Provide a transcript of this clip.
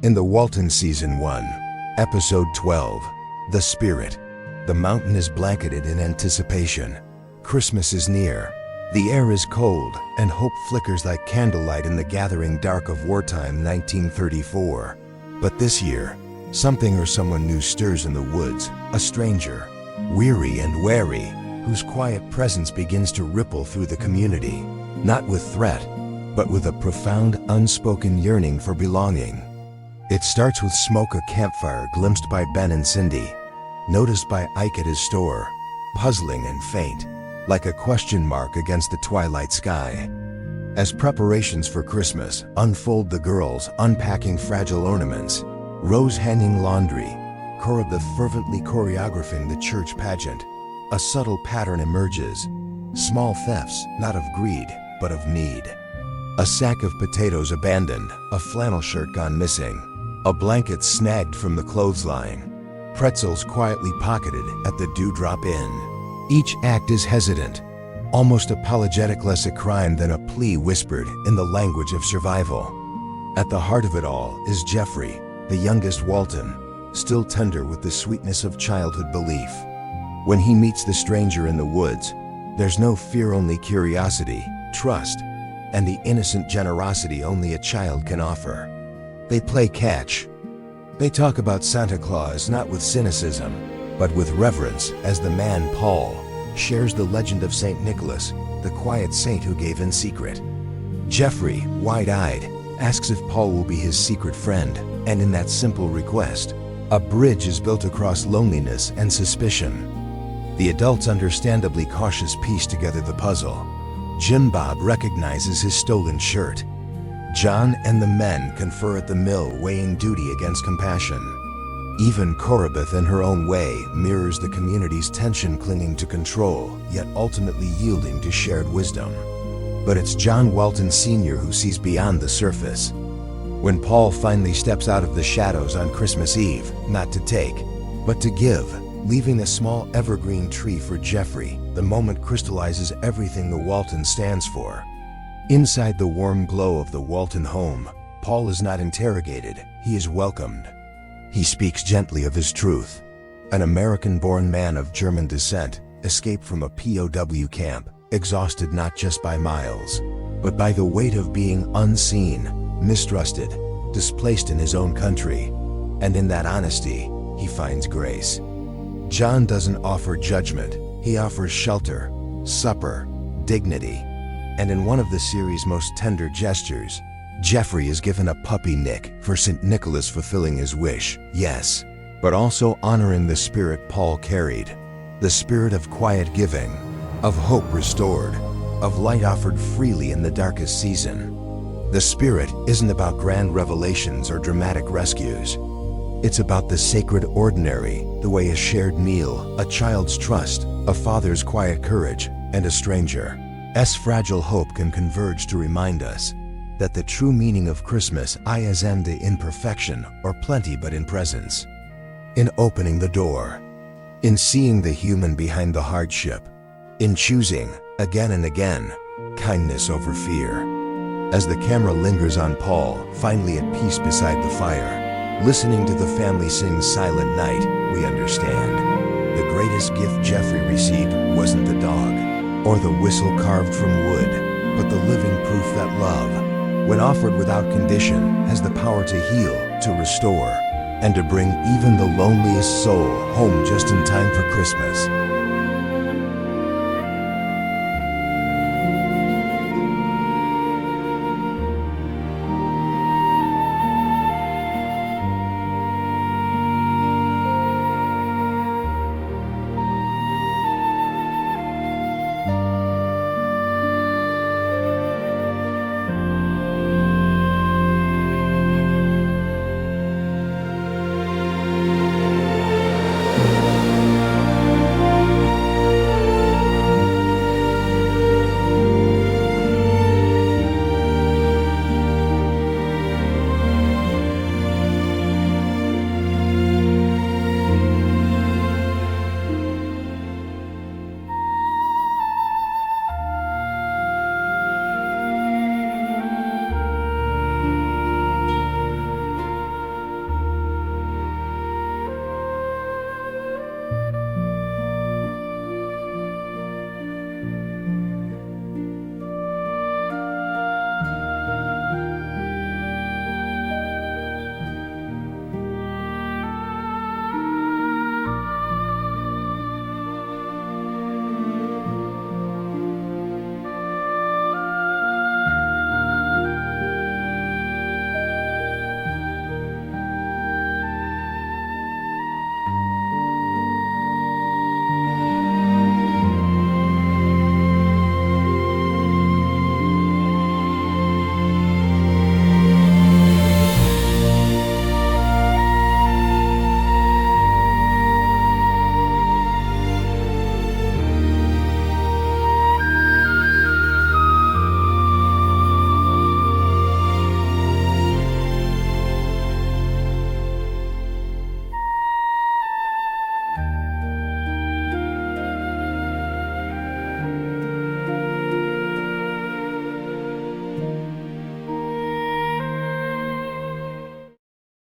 In the Walton Season 1, Episode 12, The Spirit. The mountain is blanketed in anticipation. Christmas is near. The air is cold, and hope flickers like candlelight in the gathering dark of wartime 1934. But this year, something or someone new stirs in the woods, a stranger, weary and wary, whose quiet presence begins to ripple through the community, not with threat, but with a profound, unspoken yearning for belonging. It starts with smoke, a campfire glimpsed by Ben and Cindy, noticed by Ike at his store, puzzling and faint, like a question mark against the twilight sky. As preparations for Christmas unfold, the girls unpacking fragile ornaments, Rose hanging laundry, Corabeth fervently choreographing the church pageant. A subtle pattern emerges. Small thefts, not of greed, but of need. A sack of potatoes abandoned, a flannel shirt gone missing, a blanket snagged from the clothesline, pretzels quietly pocketed at the Dewdrop Inn. Each act is hesitant, almost apologetic, less a crime than a plea whispered in the language of survival. At the heart of it all is Jeffrey, the youngest Walton, still tender with the sweetness of childhood belief. When he meets the stranger in the woods, there's no fear, only curiosity, trust, and the innocent generosity only a child can offer. They play catch. They talk about Santa Claus not with cynicism, but with reverence, as the man Paul shares the legend of St. Nicholas, the quiet saint who gave in secret. Jeffrey, wide-eyed, asks if Paul will be his secret friend, and in that simple request, a bridge is built across loneliness and suspicion. The adults understandably cautious piece together the puzzle. Jim Bob recognizes his stolen shirt. John and the men confer at the mill, weighing duty against compassion. Even Corabeth, in her own way, mirrors the community's tension, clinging to control, yet ultimately yielding to shared wisdom. But it's John Walton Sr. who sees beyond the surface. When Paul finally steps out of the shadows on Christmas Eve, not to take, but to give, leaving a small evergreen tree for Jeffrey, the moment crystallizes everything the Walton stands for. Inside the warm glow of the Walton home, Paul is not interrogated, he is welcomed. He speaks gently of his truth. An American-born man of German descent, escaped from a POW camp, exhausted not just by miles, but by the weight of being unseen, mistrusted, displaced in his own country. And in that honesty, he finds grace. John doesn't offer judgment, he offers shelter, supper, dignity. And in one of the series' most tender gestures, Jeffrey is given a puppy nick for St. Nicholas fulfilling his wish, yes, but also honoring the spirit Paul carried. The spirit of quiet giving, of hope restored, of light offered freely in the darkest season. The spirit isn't about grand revelations or dramatic rescues. It's about the sacred ordinary, the way a shared meal, a child's trust, a father's quiet courage, and a stranger's fragile hope can converge to remind us that the true meaning of Christmas isn't in perfection or plenty, but in presence. In opening the door, in seeing the human behind the hardship, in choosing, again and again, kindness over fear. As the camera lingers on Paul, finally at peace beside the fire, listening to the family sing Silent Night, we understand. The greatest gift Jeffrey received wasn't the dog, or the whistle carved from wood, but the living proof that love, when offered without condition, has the power to heal, to restore, and to bring even the loneliest soul home just in time for Christmas.